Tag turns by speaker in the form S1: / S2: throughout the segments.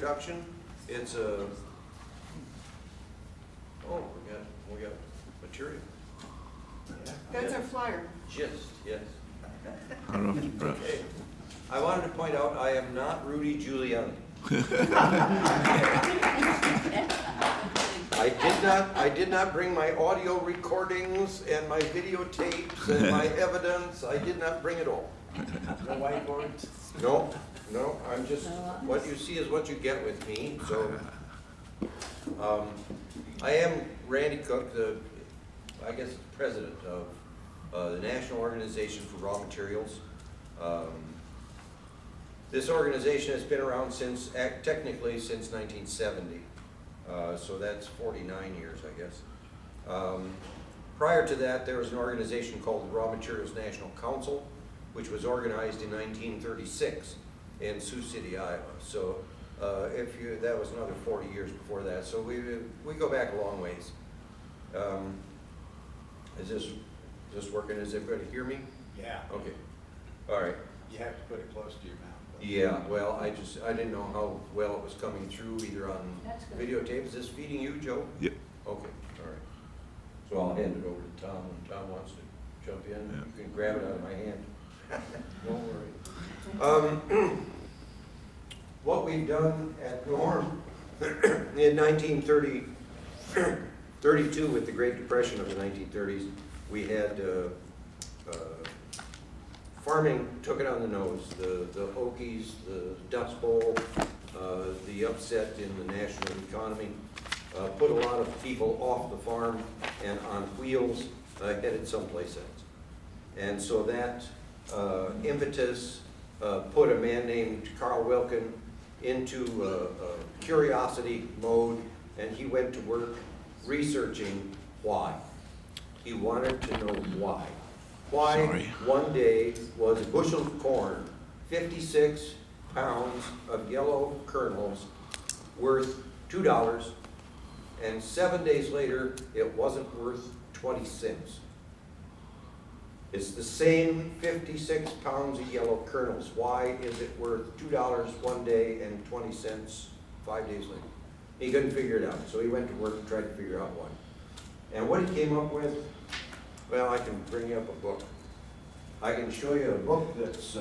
S1: introduction. It's a, oh, we got material.
S2: That's our flyer.
S1: Gist, yes.
S3: I don't know if it's press.
S1: Okay. I wanted to point out, I am not Rudy Giuliani. I did not bring my audio recordings and my videotapes and my evidence. I did not bring it all.
S4: No whiteboards?
S1: No, I'm just, what you see is what you get with me, so. I am Randy Cook, I guess the president of the National Organization for Raw Materials. This organization has been around technically since 1970, so that's 49 years, I guess. Prior to that, there was an organization called the Raw Materials National Council, which was organized in 1936 in Sioux City, Iowa. So that was another 40 years before that. So we go back a long ways. Is this working? Does everybody hear me?
S4: Yeah.
S1: Okay. All right.
S4: You have to put it close to your mouth. Though.
S1: Yeah, well, I didn't know how well it was coming through either on
S2: That's good.
S1: videotape. Is this feeding you, Joe?
S3: Yep.
S1: Okay, all right. So I'll hand it over to Tom when Tom wants to jump in.
S3: Yeah.
S1: You can grab it out of my hand. Don't worry. What we've done at Norm in 32 with the Great Depression of the 1930s, we had farming took it on the nose. The Okies, the Dust Bowl, the upset in the national economy put a lot of people off the farm and on wheels headed someplace else. And so that impetus put a man named Carl Wilkin into curiosity mode, and he went to work researching why. He wanted to know why. Why one day was a bushel of corn, 56 pounds of yellow kernels, worth $2, and 7 days later it wasn't worth 20 cents. It's the same 56 pounds of yellow kernels. Why is it worth $2 one day and 20 cents 5 days later? He couldn't figure it out, so he went to work and tried to figure out why. And what he came up with, well, I can bring you up a book. I can show you a book that's,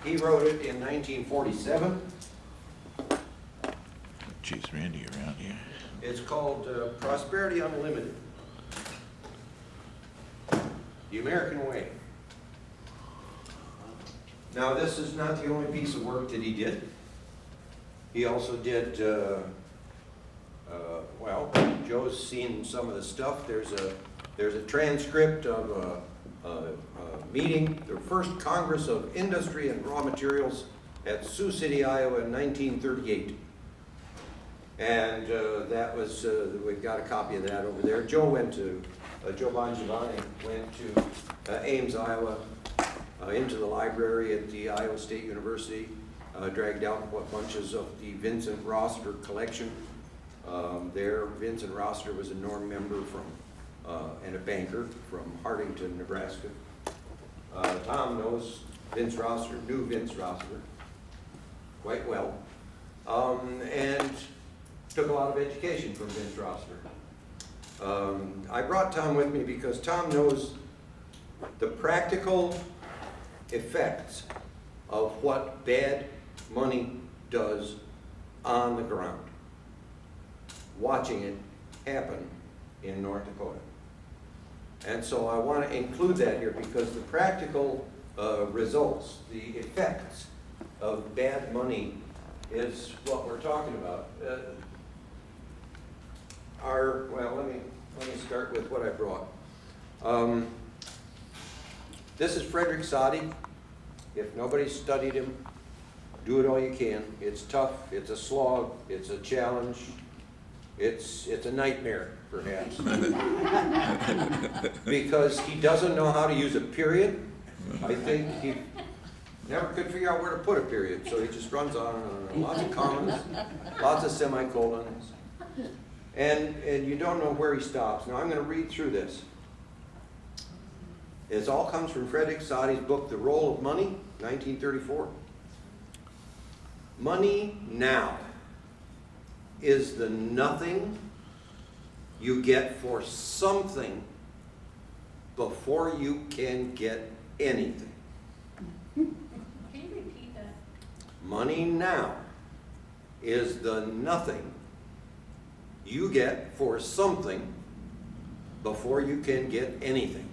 S1: he wrote it in 1947.
S3: Jeez, Randy around here.
S1: It's called Prosperity Unlimited. The American Way. Now, this is not the only piece of work that he did. He also did, well, Joe's seen some of the stuff. There's a transcript of a meeting, the first Congress of Industry and Raw Materials at Sioux City, Iowa in 1938. And that was, we've got a copy of that over there. Joe Bongiovanni went to Ames, Iowa, into the library at the Iowa State University, dragged out bunches of the Vincent Roster collection. There, Vincent Roster was a Norm member and a banker from Hartington, Nebraska. Tom knows Vince Roster, knew Vince Roster quite well, and took a lot of education from Vince Roster. I brought Tom with me because Tom knows the practical effects of what bad money does on the ground, watching it happen in North Dakota. And so I want to include that here because the practical results, the effects of bad money is what we're talking about. Well, let me start with what I brought. This is Frederick Soddy. If nobody's studied him, do it all you can. It's tough, it's a slog, it's a challenge, it's a nightmare, perhaps. Because he doesn't know how to use a period. I think he never could figure out where to put a period, so he just runs on and on. Lots of commas, lots of semicolons. And you don't know where he stops. Now I'm going to read through this. It all comes from Frederick Soddy's book, The Role of Money, 1934. Money now is the nothing you get for something before you can get anything.
S5: Can you repeat that?
S1: Money now is the nothing you get for something before you can get anything.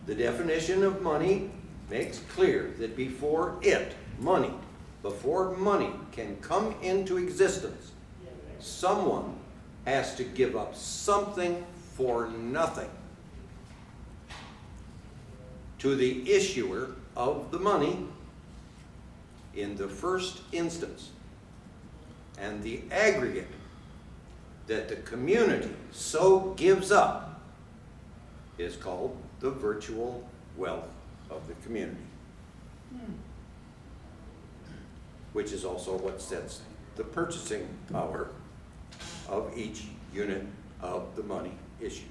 S1: The definition of money makes clear that before money can come into existence, someone has to give up something for nothing to the issuer of the money in the first instance. And the aggregate that the community so gives up is called the virtual wealth of the community, which is also what sets the purchasing power of each unit of the money issued.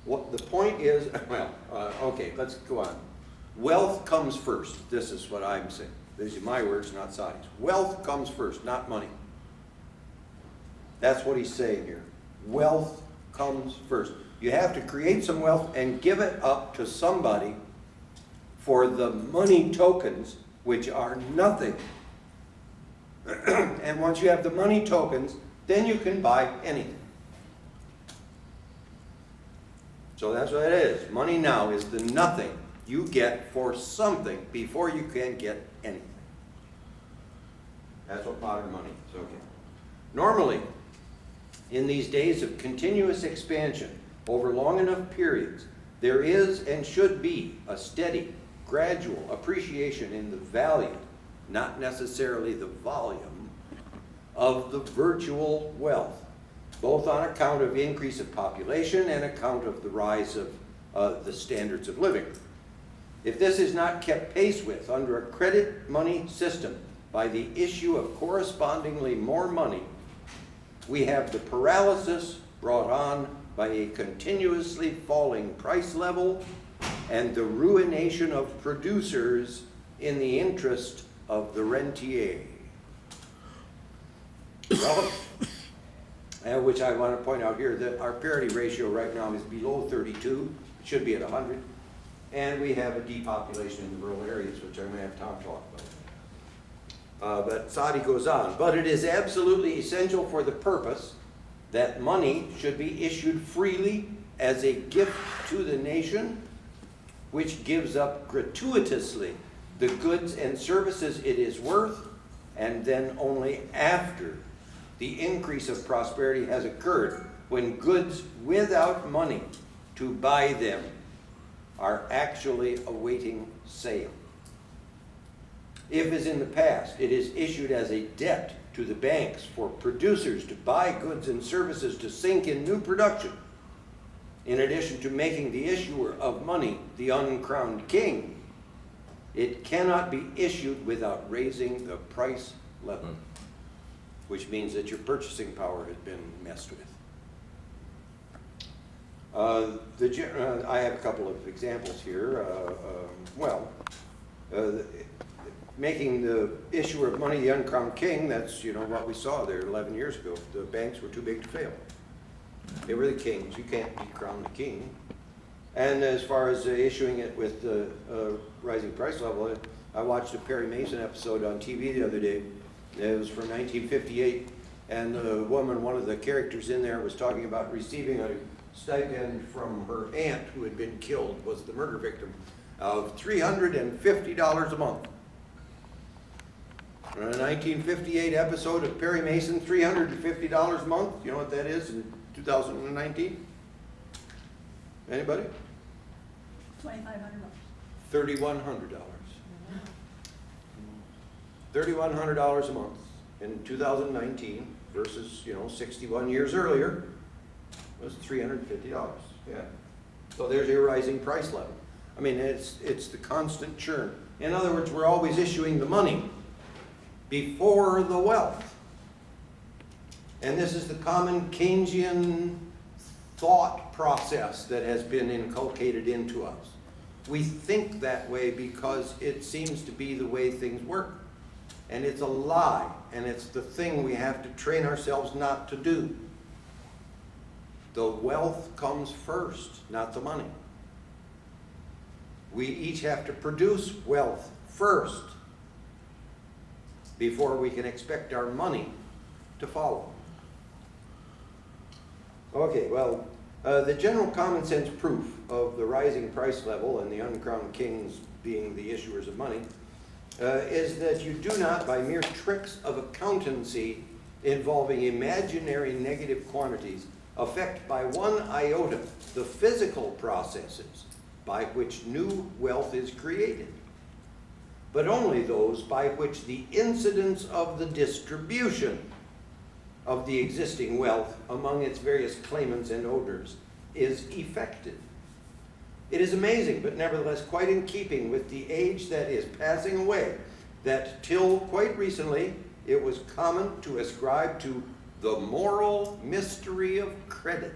S1: What the point is, okay, let's go on. Wealth comes first. This is what I'm saying. These are my words, not Sadi's. Wealth comes first, not money. That's what he's saying here. Wealth comes first. You have to create some wealth and give it up to somebody for the money tokens, which are nothing. And once you have the money tokens, then you can buy anything. So that's what it is. Money now is the nothing you get for something before you can get anything. That's what modern money is. Okay. Normally, in these days of continuous expansion over long enough periods, there is and should be a steady, gradual appreciation in the value, not necessarily the volume, of the virtual wealth, both on account of increase of population and account of the rise of the standards of living. If this is not kept pace with under a credit money system by the issue of correspondingly more money, we have the paralysis brought on by a continuously falling price level and the ruination of producers in the interest of the rentier. Which I want to point out here that our parity ratio right now is below 32. It should be at 100. And we have a depopulation in the rural areas, which I'm going to have Tom talk about. But Sadi goes on. But it is absolutely essential for the purpose that money should be issued freely as a gift to the nation, which gives up gratuitously the goods and services it is worth, and then only after the increase of prosperity has occurred, when goods without money to buy them are actually awaiting sale. If, as in the past, it is issued as a debt to the banks for producers to buy goods and services to sink in new production, in addition to making the issuer of money the uncrowned king, it cannot be issued without raising the price level, which means that your purchasing power has been messed with. I have a couple of examples here. Making the issuer of money the uncrowned king, that's what we saw there 11 years ago. The banks were too big to fail. They were the kings. You can't decrown the king. And as far as issuing it with the rising price level, I watched a Perry Mason episode on TV the other day. It was from 1958, and the woman, one of the characters in there, was talking about receiving a stipend from her aunt, who had been killed, was the murder victim, of $350 a month. In a 1958 episode of Perry Mason, $350 a month, you know what that is in 2019? Anybody?
S5: $2,500.
S1: $3,100. $3,100 a month in 2019 versus 61 years earlier was $350. Yeah. So there's your rising price level. I mean, it's the constant churn. In other words, we're always issuing the money before the wealth. And this is the common Keynesian thought process that has been inculcated into us. We think that way because it seems to be the way things work. And it's a lie, and it's the thing we have to train ourselves not to do. The wealth comes first, not the money. We each have to produce wealth first before we can expect our money to follow. Okay, well, the general common sense proof of the rising price level and the uncrowned kings being the issuers of money is that you do not, by mere tricks of accountancy involving imaginary negative quantities, affect by one iota the physical processes by which new wealth is created, but only those by which the incidence of the distribution of the existing wealth among its various claimants and owners is effected. It is amazing, but nevertheless quite in keeping with the age that is passing away, that till quite recently it was common to ascribe to the moral mystery of credit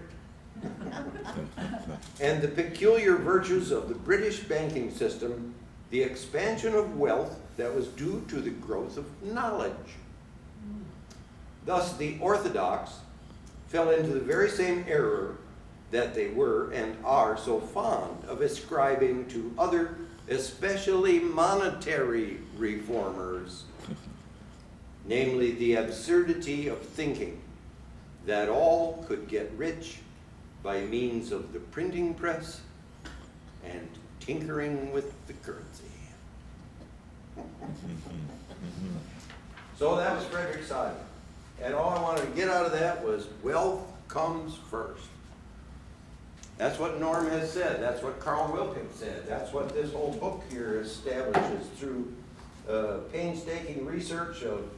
S1: and the peculiar virtues of the British banking system the expansion of wealth that was due to the growth of knowledge. Thus, the orthodox fell into the very same error that they were and are so fond of ascribing to other, especially monetary reformers, namely the absurdity of thinking that all could get rich by means of the printing press and tinkering with the currency. So that was Frederick Simon. And all I wanted to get out of that was wealth comes first. That's what Norm has said. That's what Carl Wilkins said. That's what this whole book here establishes through painstaking research of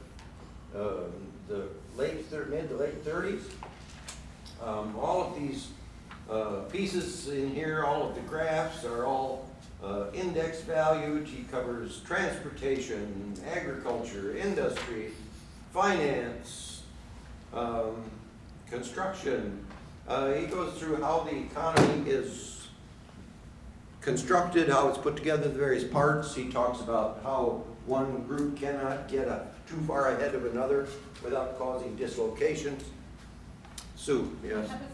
S1: the mid to late 30s. All of these pieces in here, all of the graphs are all index valued. He covers transportation, agriculture, industry, finance, construction. He goes through how the economy is constructed, how it's put together, the various parts. He talks about how one group cannot get too far ahead of another without causing dislocations. Sue,
S5: I
S1: yes?
S5: have a thought.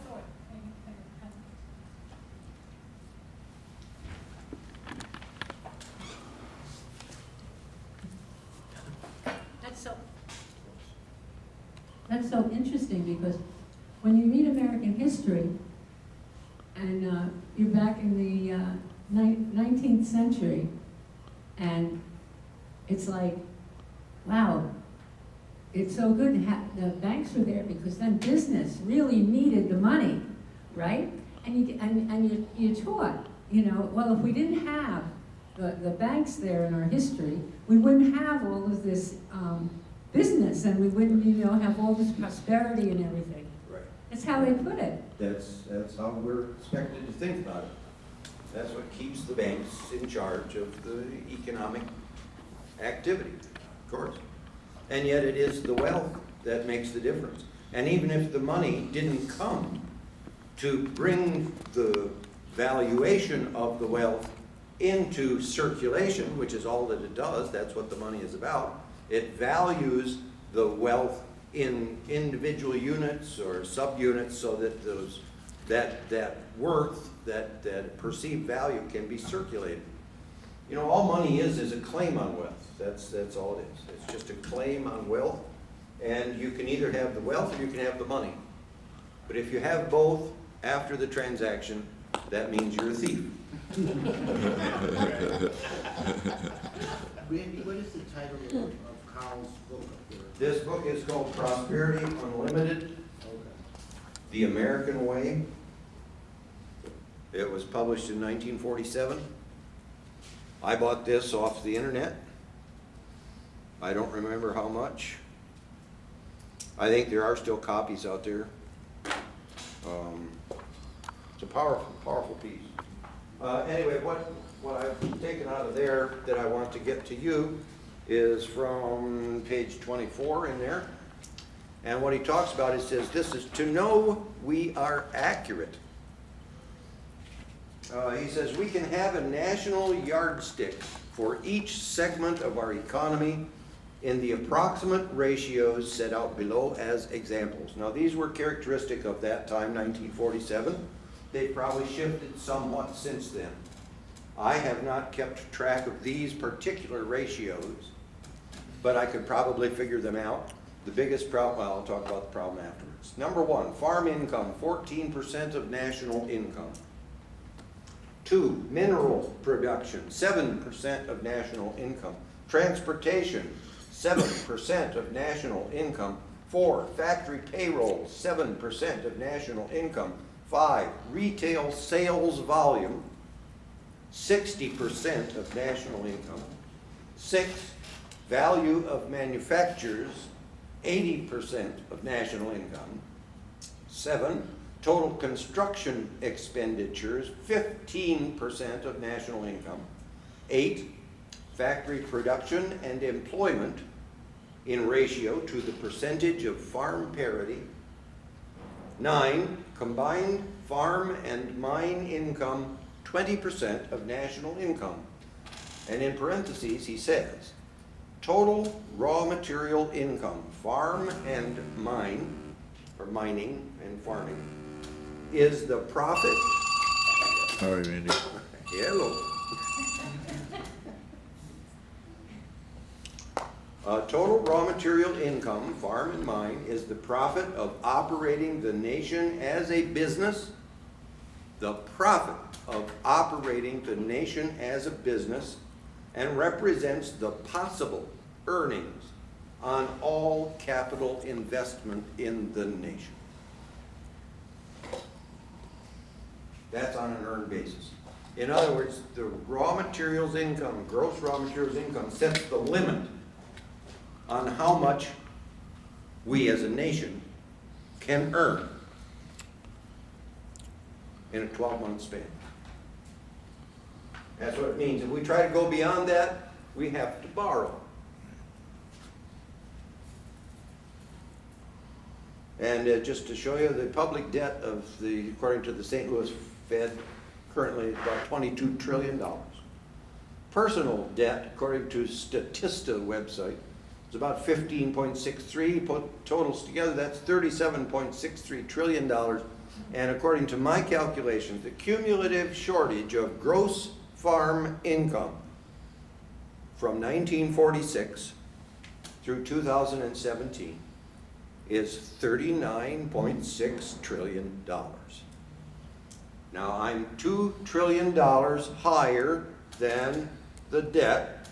S6: That's so interesting because when you read American history and you're back in the 19th century and it's like, wow, it's so good to have, the banks were there because then business really needed the money, right? And you're taught, you know, well, if we didn't have the banks there in our history, we wouldn't have all of this business and we wouldn't, you know, have all this prosperity and everything.
S1: Right.
S6: That's how they put it.
S1: That's how we're expected to think about it. That's what keeps the banks in charge of the economic activity, of course. And yet it is the wealth that makes the difference. And even if the money didn't come to bring the valuation of the wealth into circulation, which is all that it does, that's what the money is about, it values the wealth in individual units or subunits so that that worth, that perceived value can be circulated. You know, all money is a claim on wealth. That's all it is. It's just a claim on wealth, and you can either have the wealth or you can have the money. But if you have both after the transaction, that means you're a thief.
S7: Randy, what is the title of Carl's book up there?
S1: This book is called Prosperity Unlimited,
S7: Okay.
S1: The American Way. It was published in 1947. I bought this off the internet. I don't remember how much. I think there are still copies out there. It's a powerful, powerful piece. Anyway, what I've taken out of there that I want to get to you is from page 24 in there. And what he talks about, he says, this is to know we are accurate He says, we can have a national yardstick for each segment of our economy in the approximate ratios set out below as examples. Now, these were characteristic of that time, 1947. They've probably shifted somewhat since then. I have not kept track of these particular ratios, but I could probably figure them out. The biggest problem, well, I'll talk about the problem afterwards. Number one, farm income, 14% of national income. 2, mineral production, 7% of national income. Transportation, 7% of national income. 4, factory payroll, 7% of national income. 5, retail sales volume, 60% of national income. 6, value of manufactures, 80% of national income. 7, total construction expenditures, 15% of national income. 8, factory production and employment in ratio to the percentage of farm parity. 9, combined farm and mine income, 20% of national income. And in parentheses, he says, total raw material income, farm and mine, or mining and farming, is the profit.
S3: Sorry, Randy.
S1: Hello. Total raw material income, farm and mine, is the profit of operating the nation as a business. The profit of operating the nation as a business, and represents the possible earnings on all capital investment in the nation. That's on an earned basis. In other words, the raw materials income, gross raw materials income, sets the limit on how much we as a nation can earn in a 12-month span. That's what it means. If we try to go beyond that, we have to borrow. And just to show you, the public debt of the, according to the St. Louis Fed, currently is about $22 trillion. Personal debt, according to Statista website, is about 15.63. Put totals together, that's $37.63 trillion. And according to my calculations, the cumulative shortage of gross farm income from 1946 through 2017 is $39.6 trillion. Now, I'm $2 trillion higher than the debt.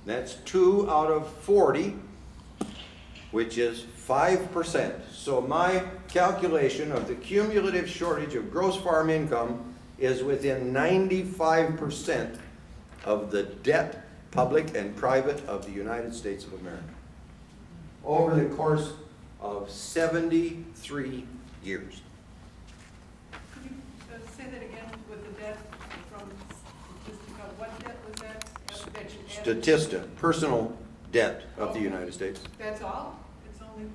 S1: That's 2 out of 40, which is 5%. So my calculation of the cumulative shortage of gross farm income is within 95% of the debt, public and private, of the United States of America, over the course of 73 years.
S2: Could you say that again with the debt from Statistica? What debt was that? That you added?
S1: Statista, personal debt of the
S2: Okay.
S1: United States.
S2: That's all? It's only?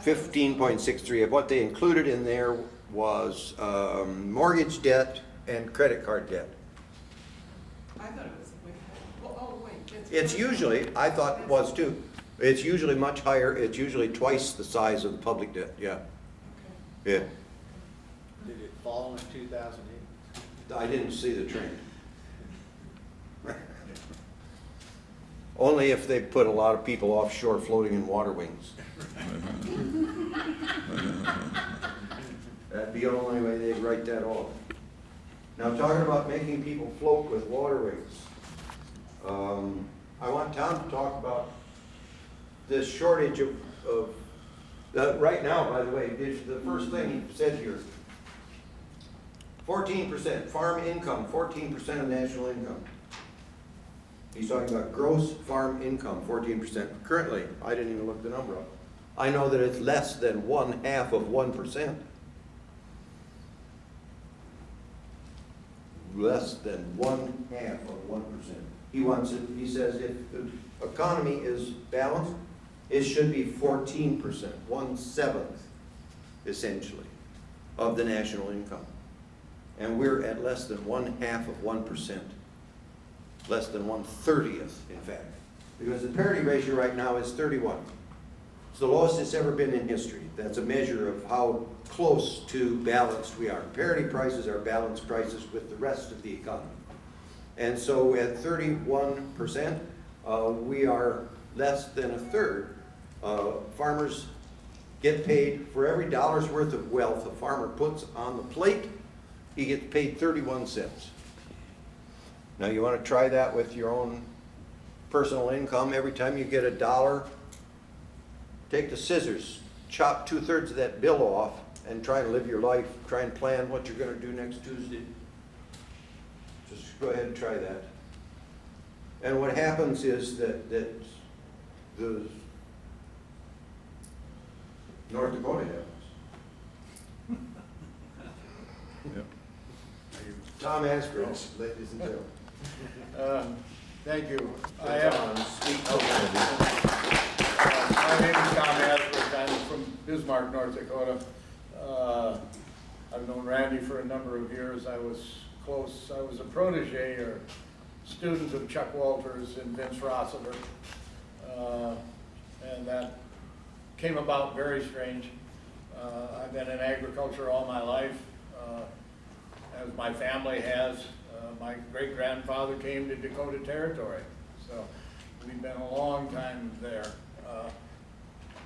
S1: 15.63. Of what they included in there was mortgage debt and credit card debt.
S2: I thought it was way higher. Oh, wait.
S1: It's usually, I thought it was too, it's usually much higher. It's usually twice the size of the public debt, yeah. Yeah.
S4: Did it fall in 2008?
S1: I didn't see the trend. Only if they put a lot of people offshore floating in water wings. That'd be the only way they'd write that off. Now, talking about making people float with water wings, I want Tom to talk about this shortage of right now, by the way, the first thing he said here, 14%, farm income, 14% of national income. He's talking about gross farm income, 14%. Currently, I didn't even look the number up. I know that it's less than 1/2 of 1%. Less than 1/2 of 1%. He wants it, he says if the economy is balanced, it should be 14%, 1/7, essentially, of the national income. and we're at less than 0.5%. Less than 1/30th, in fact. Because the parity ratio right now is 31. It's the lowest it's ever been in history. That's a measure of how close to balanced we are. Parity prices are balanced prices with the rest of the economy. And so at 31%, we are less than a third. Farmers get paid for every dollar's worth of wealth a farmer puts on the plate, he gets paid 31 cents. Now you want to try that with your own personal income. Every time you get a dollar, take the scissors, chop 2/3 of that bill off, and try and live your life. Try and plan what you're going to do next Tuesday. Just go ahead and try that. And what happens is that the North Dakota happens.
S3: Yep.
S1: Tom Asbridge, ladies and gentlemen.
S8: Thank you.
S1: My
S8: name is Tom Asbridge. I'm from Bismarck, North Dakota. I've known Randy for a number of years. I was a protege or student of Chuck Walters and Vince Rossiter. And that came about very strange. I've been in agriculture all my life, as my family has. My great-grandfather came to Dakota Territory, so we've been a long time there.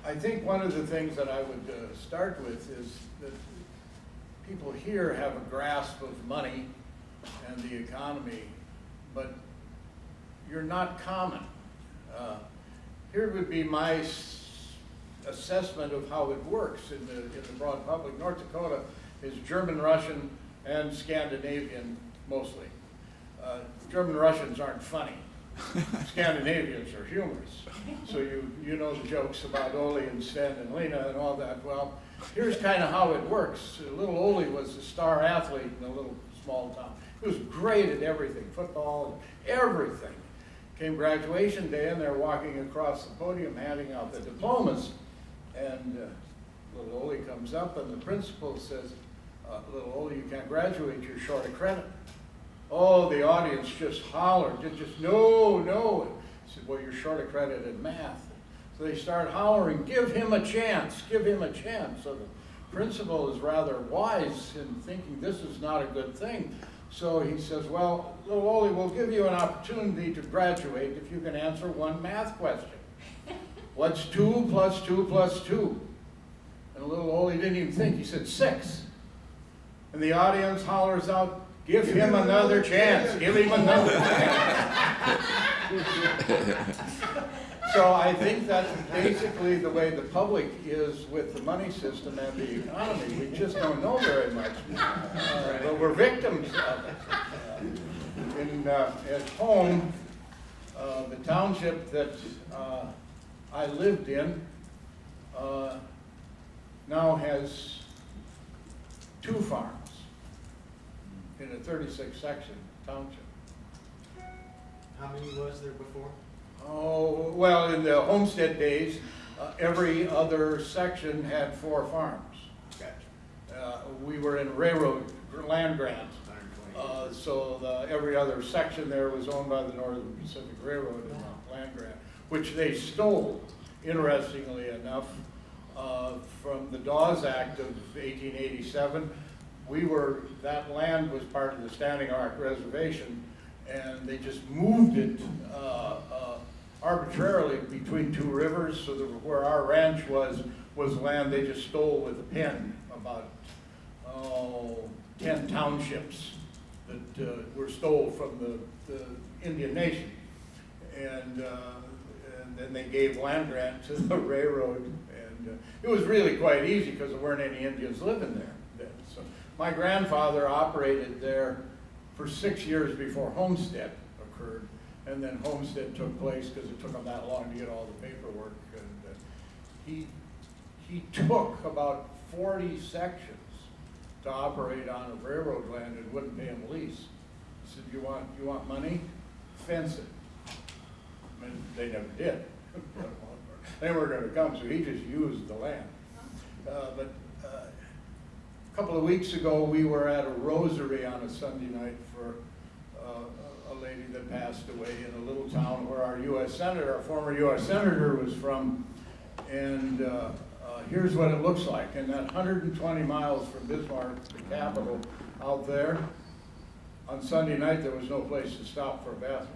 S8: I think one of the things that I would start with is that people here have a grasp of money and the economy, but you're not common. Here would be my assessment of how it works in the broad public. North Dakota is German, Russian, and Scandinavian mostly. German Russians aren't funny. Scandinavians are humorous. So you know the jokes about Ole and Sven and Lena and all that. Well, here's kind of how it works. Little Ole was a star athlete in a little small town. He was great at everything, football, everything. Came graduation day and they're walking across the podium handing out the diplomas. And little Ole comes up and the principal says, little Ole, you can't graduate, you're short of credit. Oh, the audience just hollered, no. He said, well, you're short of credit in math. So they start hollering, give him a chance, give him a chance. So the principal is rather wise in thinking this is not a good thing. So he says, well, little Ole, we'll give you an opportunity to graduate if you can answer one math question. What's 2 + 2 + 2? And little Ole didn't even think, he said 6. And the audience hollers out, give him another chance, give him another chance. So I think that's basically the way the public is with the money system and the economy. We just don't know very much, but we're victims of it. At home, the township that I lived in now has 2 farms in a 36-section township.
S4: How many was there before?
S8: Oh, well, in the homestead days, every other section had 4 farms.
S4: Gotcha.
S8: We were in railroad land grant,
S4: 128.
S8: so every other section there was owned by the Northern Pacific Railroad in the land grant, which they stole, interestingly enough, from the Dawes Act of 1887. That land was part of the Standing Rock Reservation, and they just moved it arbitrarily between 2 rivers, so that where our ranch was land they just stole with a pen, about 10 townships that were stole from the Indian Nation. And then they gave land grant to the railroad, and it was really quite easy because there weren't any Indians living there then. So my grandfather operated there for 6 years before Homestead occurred, and then Homestead took place because it took him that long to get all the paperwork. And he took about 40 sections to operate on a railroad land and wouldn't pay him a lease. He said, you want money? Fence it. And they never did. They weren't going to come, so he just used the land. But couple of weeks ago, we were at a rosary on a Sunday night for a lady that passed away in a little town where our U.S. Senator, our former U.S. Senator was from. And here's what it looks like. And that 120 miles from Bismarck, the capital, out there, on Sunday night, there was no place to stop for a bathroom.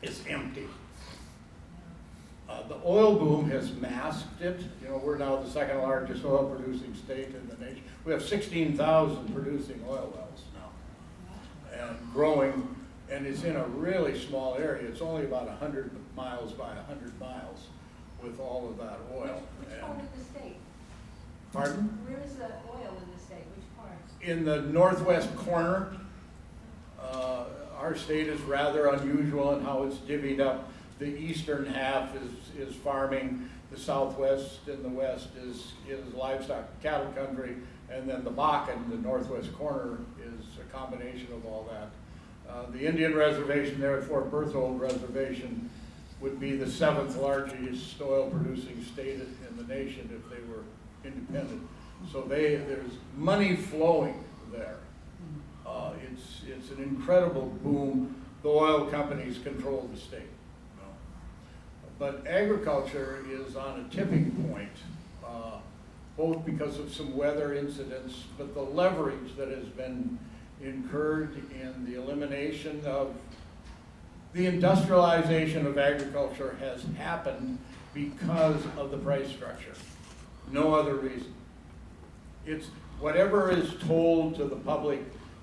S8: It's empty. The oil boom has masked it. You know, we're now the second largest oil producing state in the nation. We have 16,000 producing oil wells now, and growing, and it's in a really small area. It's only about 100 miles by 100 miles with all of that oil.
S5: Which part of the state?
S8: Pardon?
S5: Where is the oil in the state? Which part?
S8: In the northwest corner. Our state is rather unusual in how it's divvied up. The eastern half is farming, the southwest and the west is livestock, cattle country, and then the Bakken, the northwest corner, is a combination of all that. The Indian reservation there at Fort Berthold Reservation would be the 7th largest oil producing state in the nation if they were independent. So there's money flowing there. It's an incredible boom. The oil companies control the state. But agriculture is on a tipping point, both because of some weather incidents, but the leverage that has been incurred in the elimination of the industrialization of agriculture has happened because of the price structure. No other reason. It's whatever is told to the public,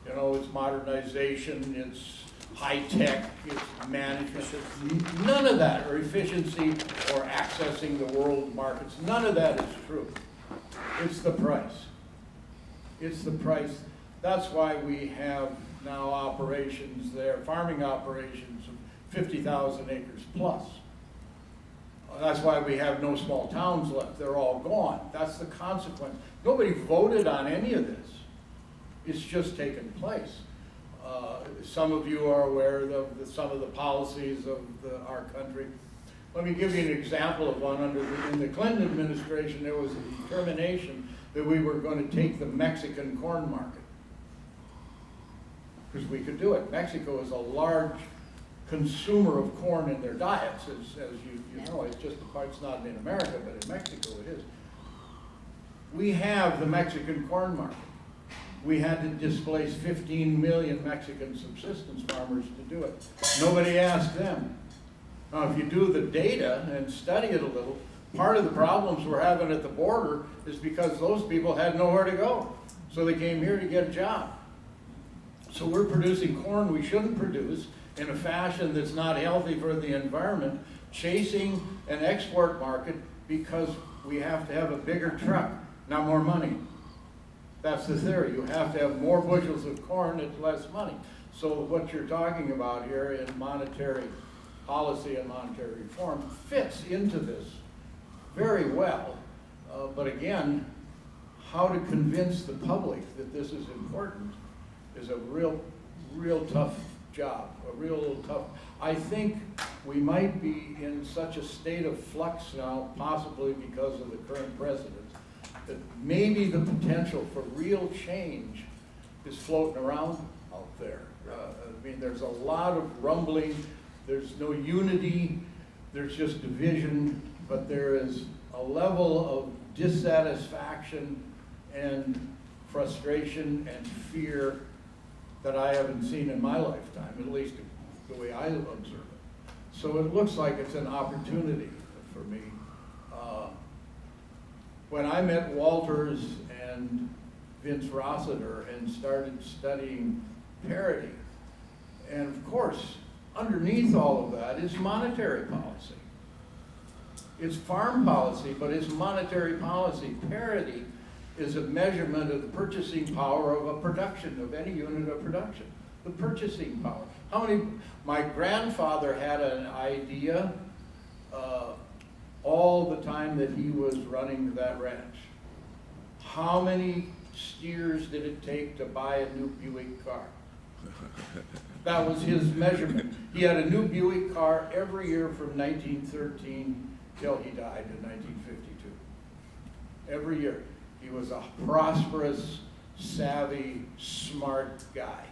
S8: you know, it's modernization, it's high tech, it's management. None of that, or efficiency, or accessing the world markets, none of that is true. It's the price. It's the price. That's why we have now operations there, farming operations of 50,000 acres plus. That's why we have no small towns left. They're all gone. That's the consequence. Nobody voted on any of this. It's just taken place. Some of you are aware of some of the policies of our country. Let me give you an example of one. In the Clinton administration, there was a determination that we were going to take the Mexican corn market, because we could do it. Mexico is a large consumer of corn in their diets, as you know. It's just it's not in America, but in Mexico it is. We have the Mexican corn market. We had to displace 15 million Mexican subsistence farmers to do it. Nobody asked them. Now, if you do the data and study it a little, part of the problems we're having at the border is because those people had nowhere to go. So they came here to get a job. So we're producing corn we shouldn't produce in a fashion that's not healthy for the environment, chasing an export market because we have to have a bigger truck, not more money. That's the theory. You have to have more bushels of corn at less money. So what you're talking about here in monetary policy and monetary reform fits into this very well. But again, how to convince the public that this is important is a real tough job, I think we might be in such a state of flux now, possibly because of the current president, that maybe the potential for real change is floating around out there. I mean, there's a lot of rumbling, there's no unity, there's just division, but there is a level of dissatisfaction and frustration and fear that I haven't seen in my lifetime, at least the way I observe it. So it looks like it's an opportunity for me. When I met Walters and Vince Rossiter and started studying Parity, and of course, underneath all of that is monetary policy. It's farm policy, but it's monetary policy. Parity is a measurement of the purchasing power of a production, of any unit of production. The purchasing power. My grandfather had an idea all the time that he was running that ranch. How many steers did it take to buy a new Buick car? That was his measurement. He had a new Buick car every year from 1913 till he died in 1952. Every year. He was a prosperous, savvy, smart guy.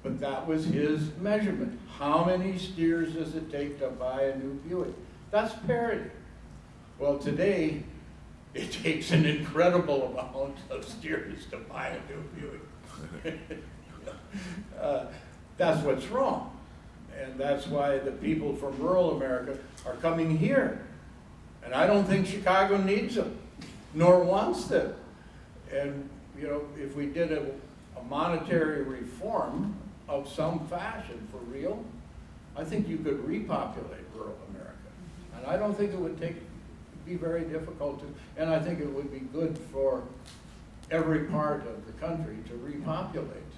S8: But that was his measurement. How many steers does it take to buy a new Buick? That's parity. Well, today, it takes an incredible amount of steers to buy a new Buick. That's what's wrong. And that's why the people from rural America are coming here. And I don't think Chicago needs them, nor wants them. And, you know, if we did a monetary reform of some fashion for real, I think you could repopulate rural America. And I don't think it would be very difficult to, and I think it would be good for every part of the country to repopulate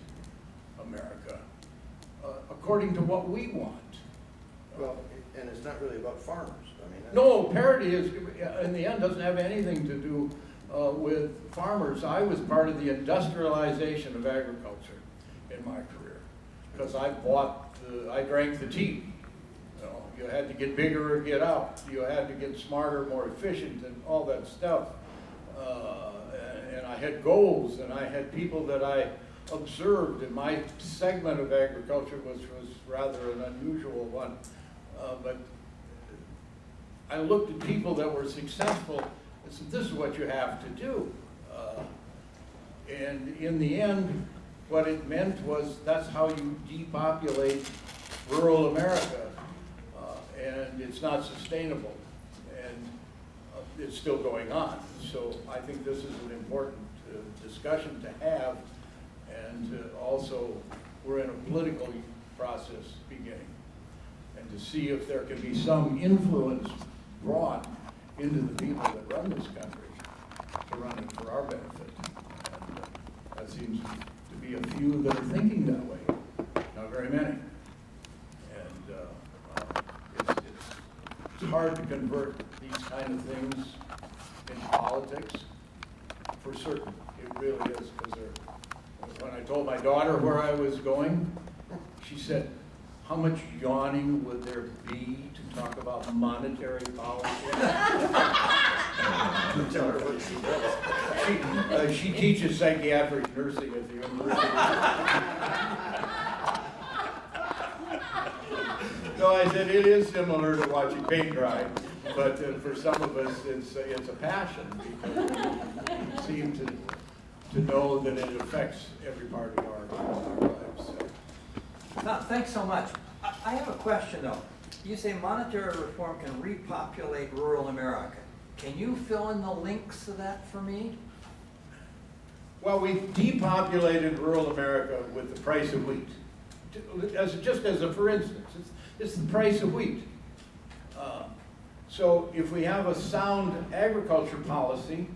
S8: America according to what we want.
S1: Well, and it's not really about farmers, I mean.
S8: No, parity is, in the end, doesn't have anything to do with farmers. I was part of the industrialization of agriculture in my career, because I drank the tea. You know, you had to get bigger or get out. You had to get smarter, more efficient, and all that stuff. And I had goals, and I had people that I observed, and my segment of agriculture was rather an unusual one. But I looked at people that were successful and said, this is what you have to do. And in the end, what it meant was that's how you depopulate rural America. And it's not sustainable. And it's still going on. So I think this is an important discussion to have. And also, we're in a political process beginning. And to see if there can be some influence brought into the people that run this country to run it for our benefit. And that seems to be a few that are thinking that way, not very many. And it's hard to convert these kind of things into politics, for certain. It really is, because when I told my daughter where I was going, she said, how much yawning would there be to talk about monetary policy?
S1: Tell her what she does.
S8: She teaches psychiatric nursing at the university. No, I said it is similar to watching paint dry, but for some of us, it's a passion, because we seem to know that it affects every part of our lives. So.
S9: Thanks so much. I have a question though. You say monetary reform can repopulate rural America. Can you fill in the links to that for me?
S8: Well, we've depopulated rural America with the price of wheat. Just as a for instance, it's the price of wheat. So if we have a sound agriculture policy,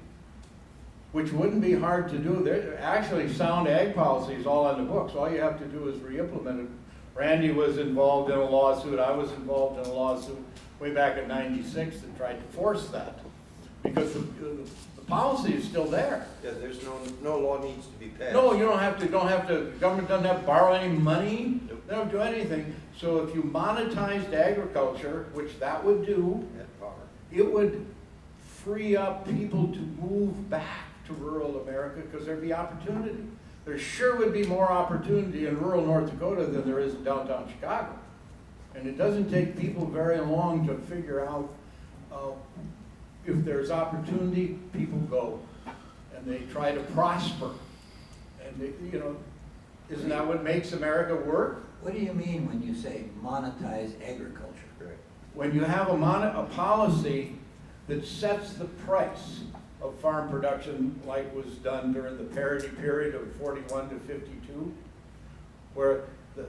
S8: which wouldn't be hard to do, actually sound ag policy is all on the books. All you have to do is re-implement it. Randy was involved in a lawsuit. I was involved in a lawsuit way back in '96 that tried to force that, because the policy is still there.
S1: Yeah, there's no law needs to be passed.
S8: No, you don't have to, the government doesn't have to borrow any money. They don't do anything. So if you monetized agriculture, which that would do, it would free up people to move back to rural America, because there'd be opportunity. There sure would be more opportunity in rural North Dakota than there is in downtown Chicago. And it doesn't take people very long to figure out if there's opportunity, people go. And they try to prosper. And they, you know, isn't that what makes America work?
S9: What do you mean when you say monetize agriculture?
S1: Right.
S8: When you have a policy that sets the price of farm production, like was done during the parity period of 41 to 52, where the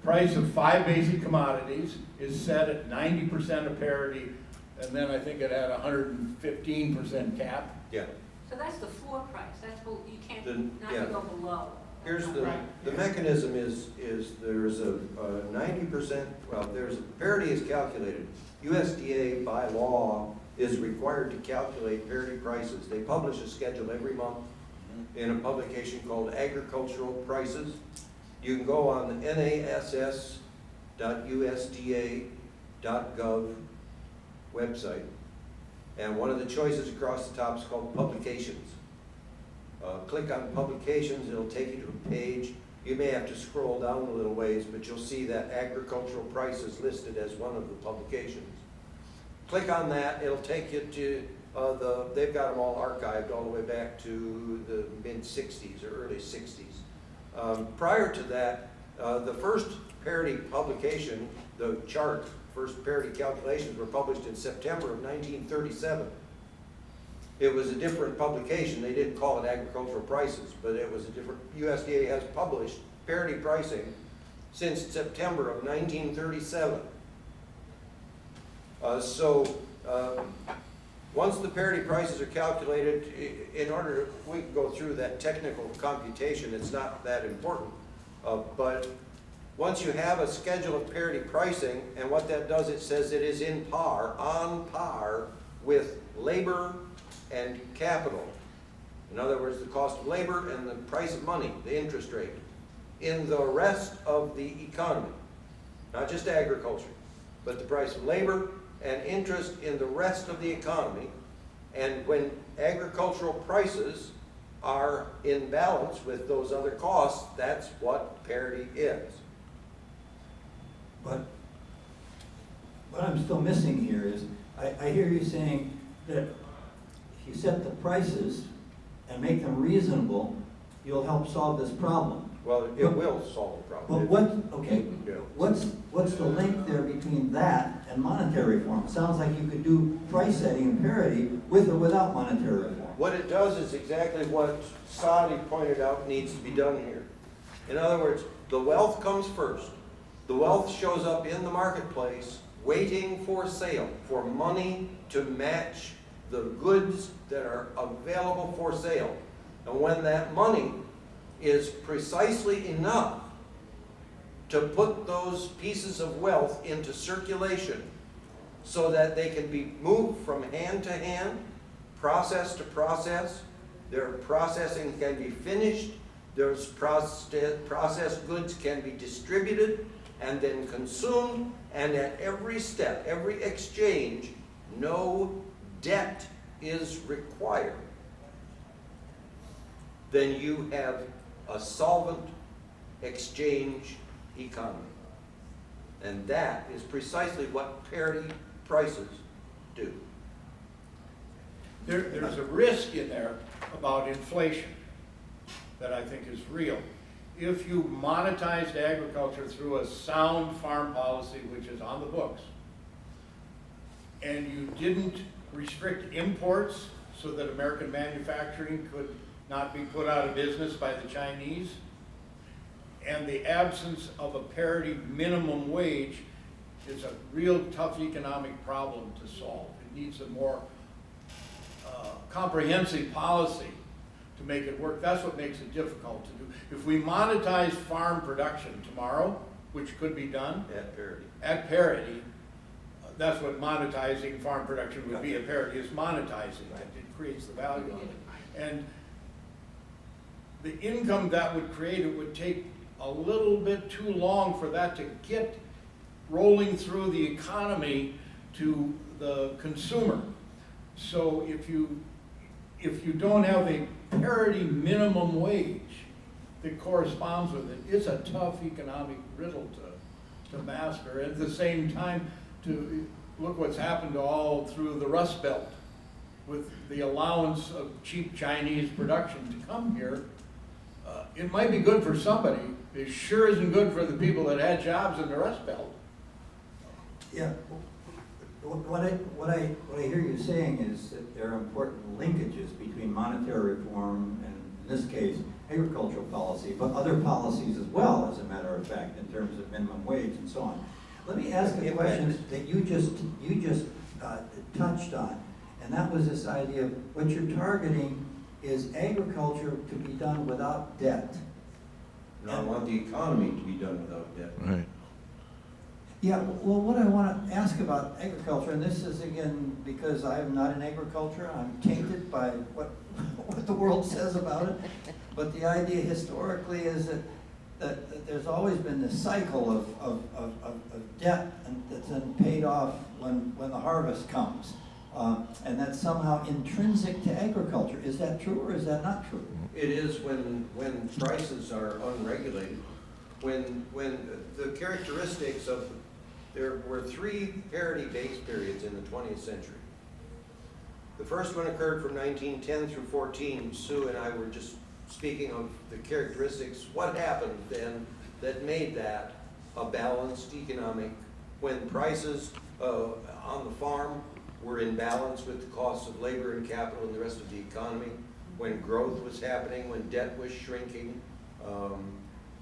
S8: price of 5 basic commodities is set at 90% of parity, and then I think it had 115% cap.
S1: Yeah.
S5: So that's the floor price, that's what you can't, not
S1: yeah.
S5: to go below.
S1: Here's the mechanism is there's a 90%, well, parity is calculated. USDA by law is required to calculate parity prices. They publish a schedule every month in a publication called Agricultural Prices. You can go on the nass.usda.gov website And one of the choices across the top is called publications. Click on publications, it'll take you to a page. You may have to scroll down a little ways, but you'll see that agricultural prices listed as one of the publications. Click on that, it'll take you to they've got them all archived all the way back to the mid-60s or early 60s. Prior to that, the first parity publication, the chart, first parity calculations were published in September of 1937. It was a different publication. They didn't call it agricultural prices, but it was a different, USDA has published parity pricing since September of 1937. Once the parity prices are calculated, we can go through that technical computation, it's not that important. But once you have a schedule of parity pricing, and what that does, it says it is on par with labor and capital. In other words, the cost of labor and the price of money, the interest rate, in the rest of the economy. Not just agriculture, but the price of labor and interest in the rest of the economy. And when agricultural prices are in balance with those other costs, that's what parity is.
S10: But what I'm still missing here is, I hear you saying that if you set the prices and make them reasonable, you'll help solve this problem.
S1: Well, it will solve the problem.
S10: But what's the link there between that and monetary reform? It sounds like you could do price setting and parity with or without monetary reform.
S1: What it does is exactly what Sadi pointed out needs to be done here. In other words, the wealth comes first. The wealth shows up in the marketplace, waiting for sale, for money to match the goods that are available for sale. And when that money is precisely enough to put those pieces of wealth into circulation so that they can be moved from hand to hand, process to process, their processing can be finished, those processed goods can be distributed and then consumed, and at every step, every exchange, no debt is required, then you have a solvent exchange economy. And that is precisely what parity prices do.
S8: There's a risk in there about inflation that I think is real. If you monetized agriculture through a sound farm policy, which is on the books, and you didn't restrict imports so that American manufacturing could not be put out of business by the Chinese, and the absence of a parity minimum wage is a real tough economic problem to solve. It needs a more comprehensive policy to make it work. That's what makes it difficult to do. If we monetize farm production tomorrow, which could be done at parity, that's what monetizing farm production would be. A parity is monetizing it. It creates the value of it. And the income that would create it would take a little bit too long for that to get rolling through the economy to the consumer. So if you don't have a parity minimum wage that corresponds with it, it's a tough economic riddle to master. At the same time, to look what's happened all through the Rust Belt with the allowance of cheap Chinese production to come here. It might be good for somebody. It sure isn't good for the people that had jobs in the Rust Belt.
S10: Yeah. What I hear you saying is that there are important linkages between monetary reform and, in this case, agricultural policy, but other policies as well, as a matter of fact, in terms of minimum wage and so on. Let me ask a question that you just touched on, and that was this idea of what you're targeting is agriculture to be done without debt.
S1: I want the economy to be done without debt.
S3: Right.
S10: Yeah, well, what I want to ask about agriculture, and this is again because I am not in agriculture, I'm tainted by what the world says about it, but the idea historically is that there's always been this cycle of debt and that's then paid off when the harvest comes. and that's somehow intrinsic to agriculture. Is that true or is that not true?
S1: It is when prices are unregulated, when the characteristics of, there were 3 parity base periods in the 20th century. The first one occurred from 1910 through 14. Sue and I were just speaking of the characteristics, what happened then that made that a balanced economic, when prices on the farm were in balance with the costs of labor and capital and the rest of the economy, when growth was happening, when debt was shrinking,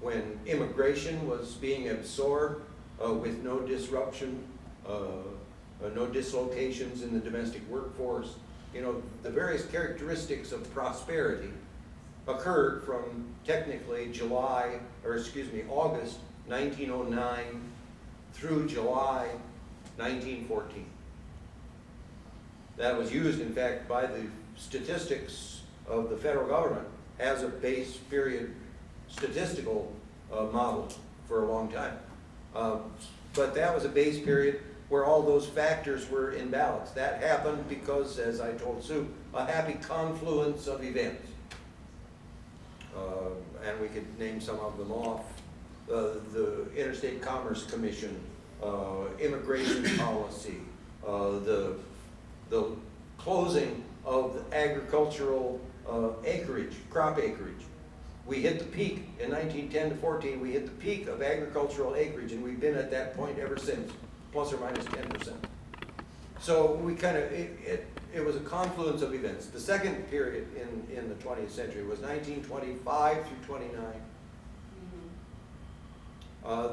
S1: when immigration was being absorbed with no disruption, no dislocations in the domestic workforce. You know, the various characteristics of prosperity occurred from technically August 1909 through July 1914. That was used, in fact, by the statistics of the federal government as a base period statistical model for a long time. But that was a base period where all those factors were in balance. That happened because, as I told Sue, a happy confluence of events. And we could name some of them off. The Interstate Commerce Commission, immigration policy, the closing of the agricultural acreage, crop acreage. We hit the peak in 1910 to 14, we hit the peak of agricultural acreage, and we've been at that point ever since, plus or minus 10%. So we kind of, it was a confluence of events. The second period in the 20th century was 1925 through 29.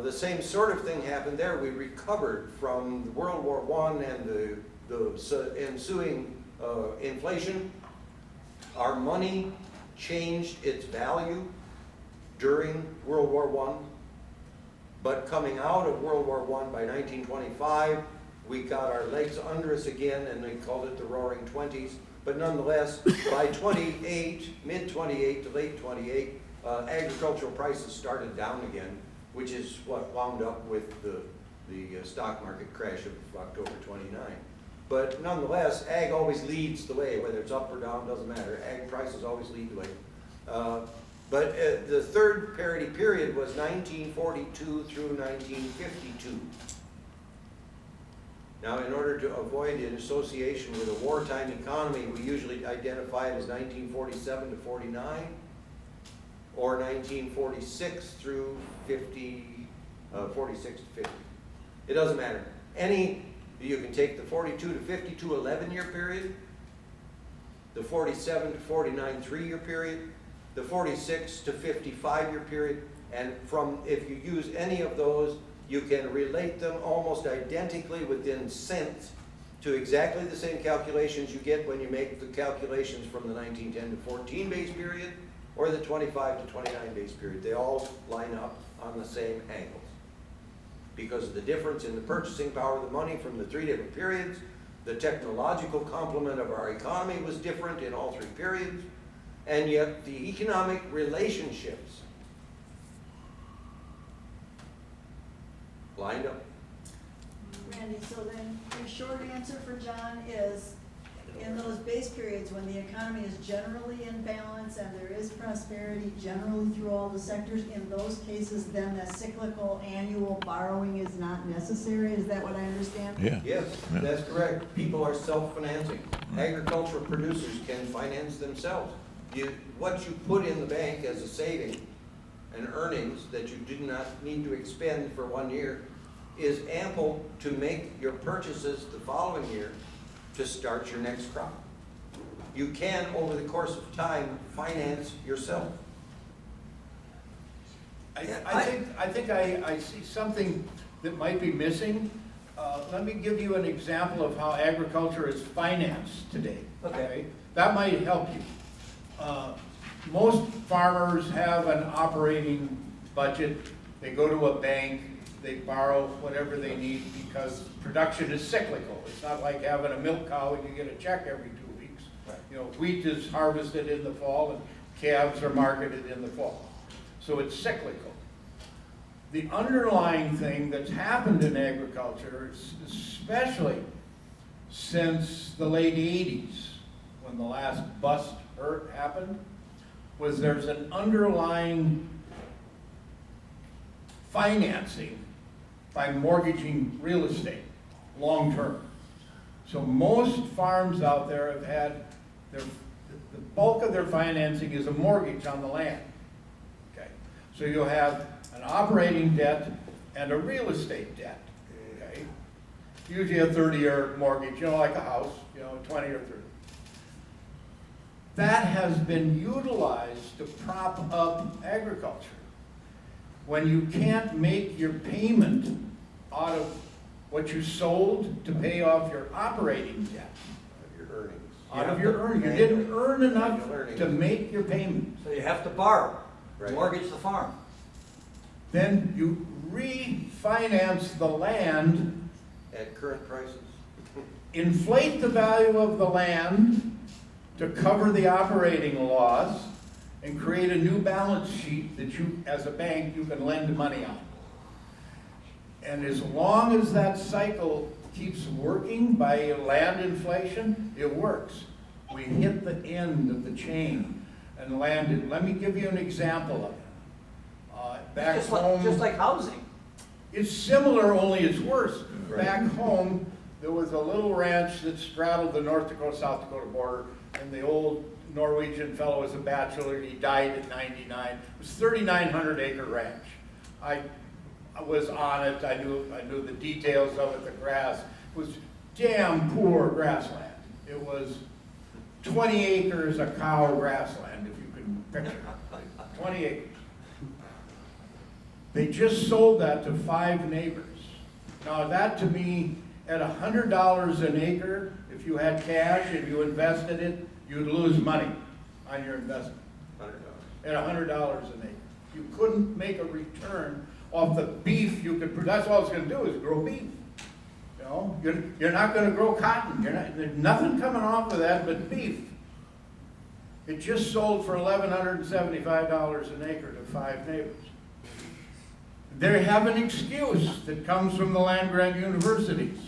S1: The same sort of thing happened there. We recovered from World War I and the ensuing inflation. Our money changed its value during World War I, but coming out of World War I by 1925, we got our legs under us again, and they called it the Roaring Twenties. But nonetheless, by mid-28 to late 28, agricultural prices started down again, which is what wound up with the stock market crash of October 29. But nonetheless, ag always leads the way, whether it's up or down, doesn't matter. Ag prices always lead the way. But the third parity period was 1942 through 1952. Now, in order to avoid an association with a wartime economy, we usually identify it as 1947 to 49, or 1946 through 46 to 50. It doesn't matter. You can take the 42 to 52 11-year period, the 47 to 49 3-year period, the 46 to 55-year period, and if you use any of those, you can relate them almost identically within cents to exactly the same calculations you get when you make the calculations from the 1910 to 14 base period or the 25 to 29 base period. They all line up on the same angles. Because of the difference in the purchasing power of the money from the 3 different periods, the technological complement of our economy was different in all 3 periods, and yet the economic relationships lined up.
S11: Randy, so then your short answer for John is, in those base periods when the economy is generally in balance and there is prosperity generally through all the sectors, in those cases then the cyclical annual borrowing is not necessary? Is that what I understand?
S3: Yeah.
S1: Yes, that's correct. People are self-financing. Agricultural producers can finance themselves. What you put in the bank as a saving and earnings that you do not need to expend for 1 year is ample to make your purchases the following year to start your next crop. You can, over the course of time, finance yourself.
S8: I think I see something that might be missing. Let me give you an example of how agriculture is financed today.
S9: Okay.
S8: That might help you. Most farmers have an operating budget. They go to a bank, they borrow whatever they need because production is cyclical. It's not like having a milk cow and you get a check every 2 weeks.
S9: Right.
S8: You know, wheat is harvested in the fall and calves are marketed in the fall. So it's cyclical. The underlying thing that's happened in agriculture, especially since the late 80s, when the last bust happened, was there's an underlying financing by mortgaging real estate, long-term. So most farms out there have had the bulk of their financing is a mortgage on the land. Okay, so you'll have an operating debt and a real estate debt. Okay, usually a 30-year mortgage, like a house, 20 or 30. That has been utilized to prop up agriculture. When you can't make your payment out of what you sold to pay off your operating debt,
S1: Your earnings.
S8: out of your earnings, you didn't earn enough to make your payment,
S9: So you have to borrow,
S1: Right.
S9: mortgage the farm.
S8: then you refinance the land,
S1: At current prices.
S8: inflate the value of the land to cover the operating loss, and create a new balance sheet that you, as a bank, you can lend money on. And as long as that cycle keeps working by land inflation, it works. We hit the end of the chain and landed. Let me give you an example of it. Back home,
S9: Just like housing.
S8: it's similar, only it's worse.
S1: Right.
S8: Back home, there was a little ranch that straddled the North Dakota-South Dakota border, and the old Norwegian fellow was a bachelor, and he died at 99. It was a 3,900 acre ranch. I was on it, I knew the details of it, the grass. It was damn poor grassland. It was 20 acres of cow grassland, if you can picture it. 20 acres. They just sold that to 5 neighbors. Now that to me, at $100 an acre, if you had cash and you invested it, you'd lose money on your investment.
S1: $100.
S8: At $100 an acre. You couldn't make a return off the beef you could produce. That's all it's gonna do is grow beef. You're not gonna grow cotton. There's nothing coming off of that but beef. It just sold for $1,175 an acre to 5 neighbors. They have an excuse that comes from the land-grant universities.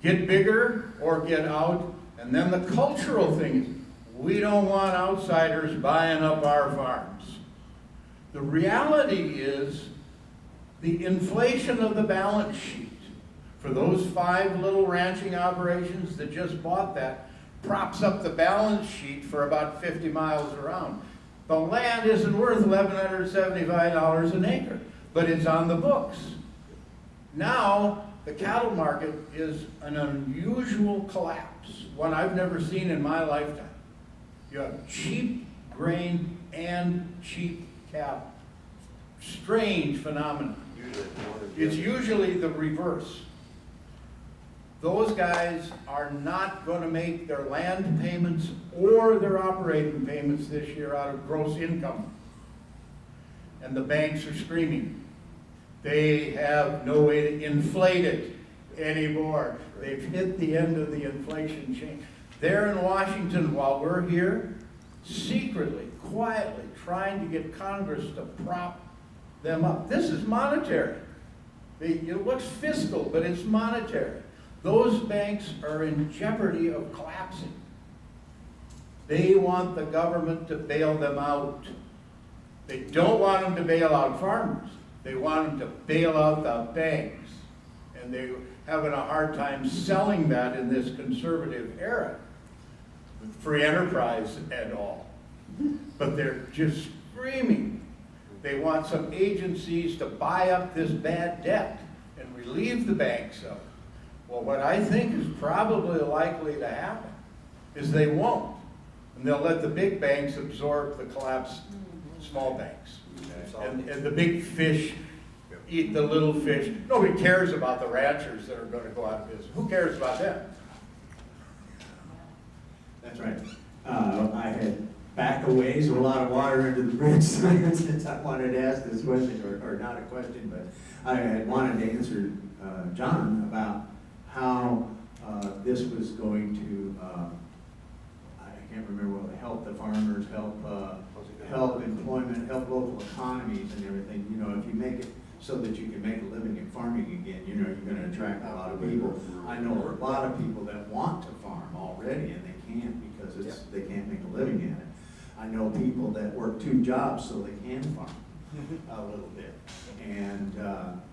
S8: Get bigger or get out. And then the cultural thing is, we don't want outsiders buying up our farms. The reality is, the inflation of the balance sheet for those 5 little ranching operations that just bought that props up the balance sheet for about 50 miles around. The land isn't worth $1,175 an acre, but it's on the books. Now, the cattle market is an unusual collapse, one I've never seen in my lifetime. You have cheap grain and cheap cattle. Strange phenomenon. It's usually the reverse. Those guys are not going to make their land payments or their operating payments this year out of gross income. And the banks are screaming. They have no way to inflate it anymore. They've hit the end of the inflation chain. They're in Washington while we're here, secretly, quietly trying to get Congress to prop them up. This is monetary. It looks fiscal, but it's monetary. Those banks are in jeopardy of collapsing. They want the government to bail them out. They don't want them to bail out farmers. They want them to bail out the banks. And they're having a hard time selling that in this conservative era. Free enterprise and all. But they're just screaming. They want some agencies to buy up this bad debt and relieve the banks of it. Well, what I think is probably likely to happen is they won't. And they'll let the big banks absorb the collapsed small banks. And the big fish eat the little fish. Nobody cares about the ranchers that are going to go out of business. Who cares about them?
S12: That's right. I had backed a ways with a lot of water under the bridge since I wanted to ask this question, or not a question, but I had wanted to answer John about how this was going to, I can't remember what, help the farmers, help employment, help local economies and everything. If you make it so that you can make a living at farming again. You know, you're gonna attract a lot of people. I know a lot of people that want to farm already and they can't because they can't make a living at it. I know people that work 2 jobs so they can farm a little bit. And,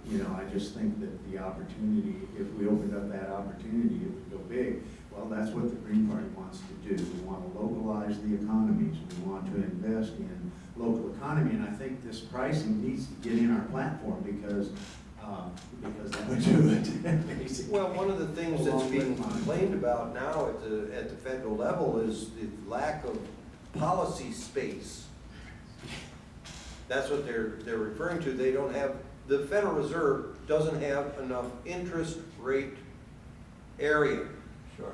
S12: you know, I just think that the opportunity, if we opened up that opportunity, it would go big. Well, that's what the Green Party wants to do. We want to localize the economies. We want to invest in local economy. And I think this pricing needs to get in our platform because that would do it. basically.
S1: Well, one of the things that's being complained about now at the federal level is the lack of policy space. That's what they're referring to. They don't have, the Federal Reserve doesn't have enough interest rate area
S9: Sure.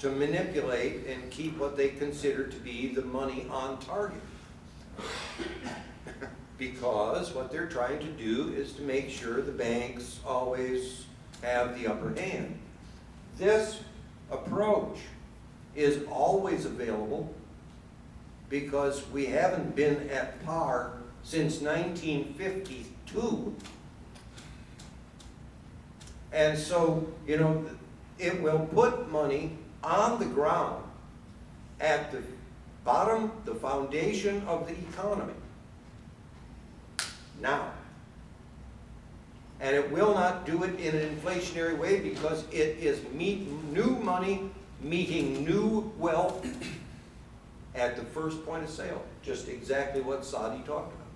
S1: to manipulate and keep what they consider to be the money on target. Because what they're trying to do is to make sure the banks always have the upper hand. This approach is always available because we haven't been at par since 1952. And so, you know, it will put money on the ground at the bottom, the foundation of the economy. Now. And it will not do it in an inflationary way because it is new money meeting new wealth at the first point of sale. Just exactly what Sadi talked about.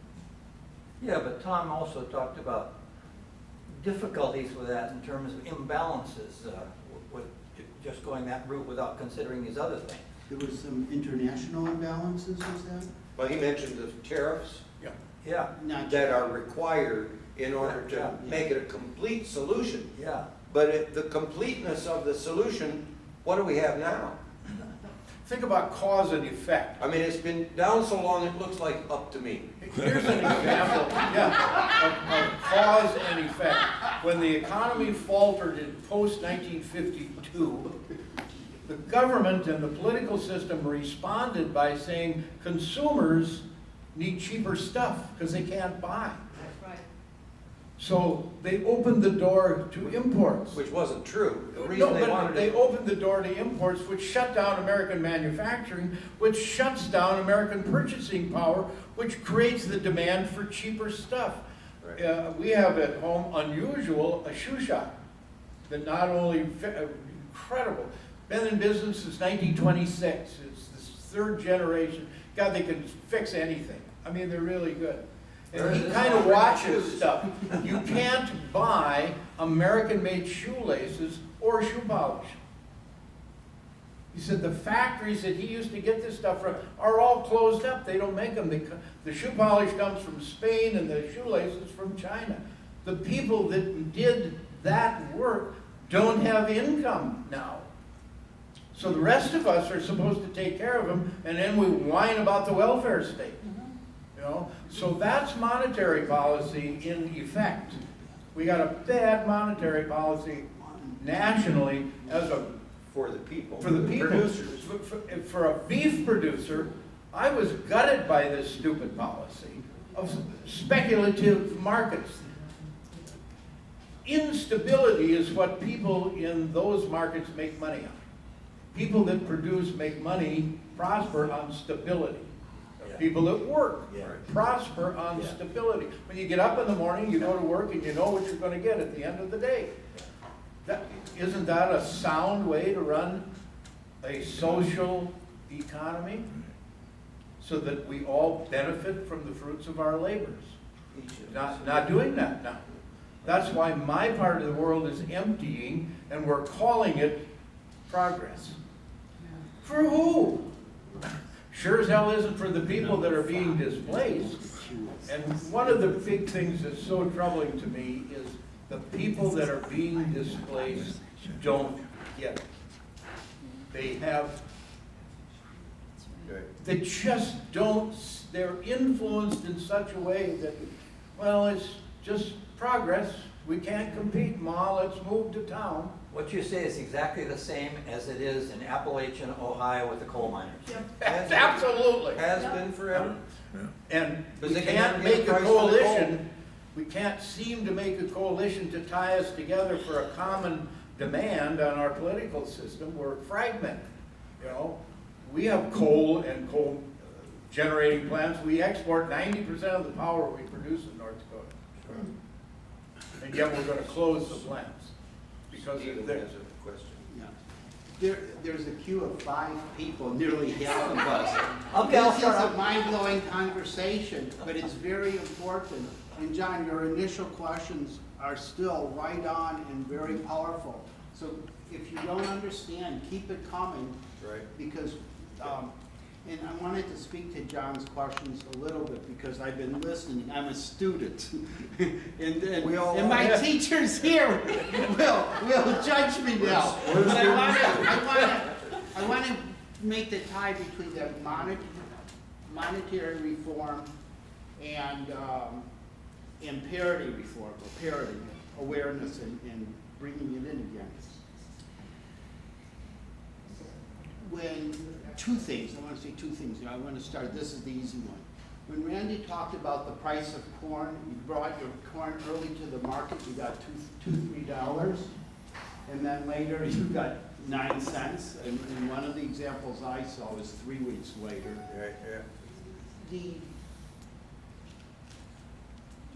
S9: Yeah, but Tom also talked about difficulties with that in terms of imbalances, with just going that route without considering these other things.
S7: There was some international imbalances, was that?
S1: Well, he mentioned the tariffs
S9: Yeah,
S7: Not
S1: that are required in order to
S9: Yeah.
S1: make it a complete solution.
S9: yeah.
S1: But the completeness of the solution, what do we have now?
S8: Think about cause and effect.
S1: I mean, it's been down so long it looks like up to me.
S8: Here's an example, of cause and effect. When the economy faltered in post-1952, the government and the political system responded by saying consumers need cheaper stuff because they can't buy.
S5: That's right.
S8: So they opened the door to imports.
S1: Which wasn't true. The
S8: No,
S1: reason they
S8: but
S1: wanted
S8: they
S1: to,
S8: opened the door to imports, which shut down American manufacturing, which shuts down American purchasing power, which creates the demand for cheaper stuff.
S1: Right.
S8: We have at home a shoe shop that not only incredible, been in business since 1926. It's this 3rd generation. God, they can fix anything. I mean, they're really good. And he kind of watches stuff. You can't buy American-made shoelaces or shoe polish. He said the factories that he used to get this stuff from are all closed up. They don't make them. The shoe polish comes from Spain and the shoelaces from China. The people that did that work don't have income now. So the rest of us are supposed to take care of them, and then we whine about the welfare state. You know? So that's monetary policy in effect. We got a bad monetary policy nationally as a
S1: for the people.
S8: for the people.
S1: Producers.
S8: For a beef producer, I was gutted by this stupid policy of speculative markets. Instability is what people in those markets make money on. People that produce make money, prosper on stability. People that work prosper on stability. When you get up in the morning, you go to work, and you know what you're going to get at the end of the day. Isn't that a sound way to run a social economy? So that we all benefit from the fruits of our labors. Not doing that now. That's why my part of the world is emptying, and we're calling it progress. For who? Sure as hell isn't for the people that are being displaced. And one of the big things that's so troubling to me is the people that are being displaced don't get it. They just don't, they're influenced in such a way that, well, it's just progress. We can't compete, Ma, let's move to town.
S9: What you say is exactly the same as it is in Appalachian, Ohio with the coal miners.
S8: Absolutely.
S1: Has been forever.
S8: And
S1: Because
S8: we
S1: they
S8: can't
S1: can't get
S8: make
S1: a
S8: a
S1: price for the
S8: coalition, we can't seem to make a coalition to tie us together for a common demand on our political system. We're fragmented, you know. We have coal and coal generating plants. We export 90% of the power we produce in North Dakota. And yet we're gonna close the plants because
S1: Stephen
S8: of
S1: has
S8: this.
S1: a question.
S7: There's a queue of 5 people, nearly half of us.
S9: Okay, I'll
S7: This is
S9: shut
S7: a
S9: up.
S7: mind-blowing conversation, but it's very important. And John, your initial questions are still right on and very powerful. So if you don't understand, keep it coming.
S1: Right.
S7: Because, and I wanted to speak to John's questions a little bit because I've been listening. I'm a student.
S1: We all
S7: and my
S1: are.
S7: teachers here will judge me now.
S1: We're
S7: But
S1: students.
S7: I want to make the tie between the monetary reform and parity reform, or parity, awareness and bringing it in again. Two things, I want to say two things. I want to start, this is the easy one. When Randy talked about the price of corn, you brought your corn early to the market, you got $2-3, and then later you got 9 cents, and one of the examples I saw was 3 weeks later.
S1: Right,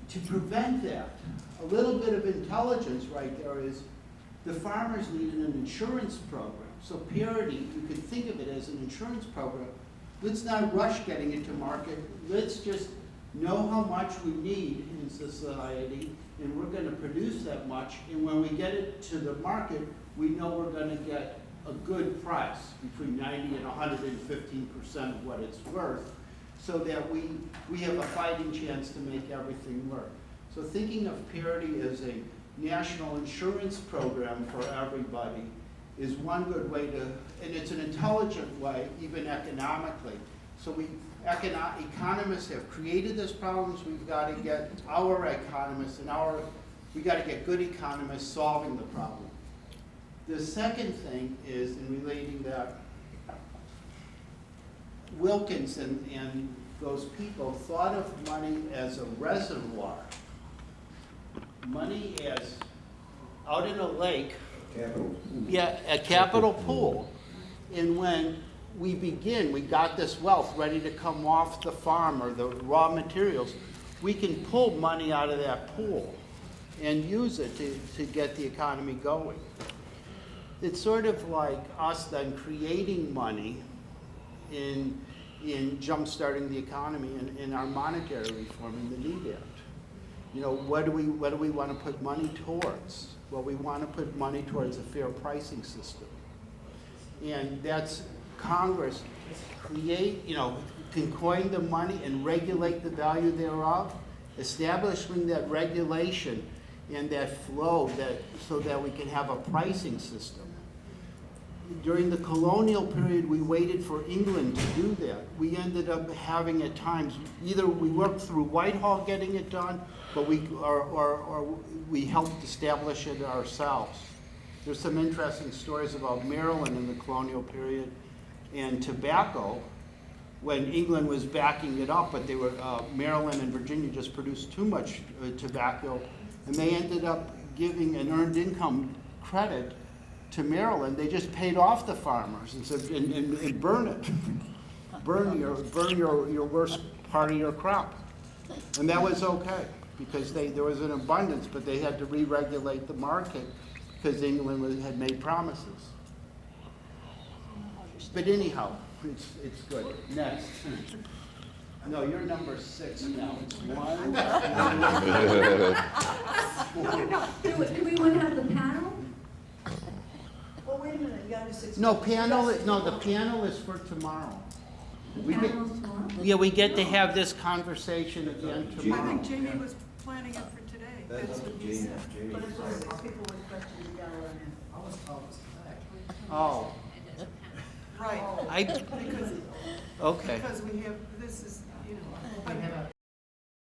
S7: To prevent that, a little bit of intelligence right there is the farmers need an insurance program. So Parity, you could think of it as an insurance program. Let's not rush getting it to market. Let's just know how much we need in society, and we're gonna produce that much. And when we get it to the market, we know we're gonna get a good price, between 90 and 115% of what it's worth, so that we have a fighting chance to make everything work. So thinking of Parity as a national insurance program for everybody is one good way to, and it's an intelligent way, even economically. So economists have created this problems. We've got to get our economists and we got to get good economists solving the problem. The second thing is, in relating that, Wilkins and those people thought of money as a reservoir. Money as out in a lake.
S1: Capital.
S7: Yeah, a capital pool. And when we begin, we got this wealth ready to come off the farm or the raw materials, we can pull money out of that pool and use it to get the economy going. It's sort of like us then creating money in jump-starting the economy in our monetary reform in the Need Act. You know, what do we want to put money towards? Well, we want to put money towards a fair pricing system. And that's Congress can coin the money and regulate the value thereof, establishing that regulation and that flow so that we can have a pricing system. During the colonial period, we waited for England to do that. We ended up having at times, either we worked through Whitehall getting it done, but we helped establish it ourselves. There's some interesting stories about Maryland in the colonial period and tobacco, when England was backing it up, but they were Maryland and Virginia just produced too much tobacco, and they ended up giving an earned income credit to Maryland. They just paid off the farmers and said, and burn it, burn your worst part of your crop, and that was okay because there was an abundance, but they had to re-regulate the market because England had made promises. But anyhow, it's good. Next. No, you're number 6 now. It's 1.
S6: Do we want to have the panel?
S11: Well, wait a minute, you gotta do 6.
S7: No, the panel is for tomorrow.
S6: The panel's tomorrow?
S7: Yeah, we get to have this conversation again
S2: I
S7: tomorrow.
S2: think Jamie was planning it for today. That's what he said.
S11: But if there's 6 people with questions, you gotta let them in.
S7: Oh,
S2: Right.
S7: I,
S2: Because
S7: okay.
S2: Because we have, this is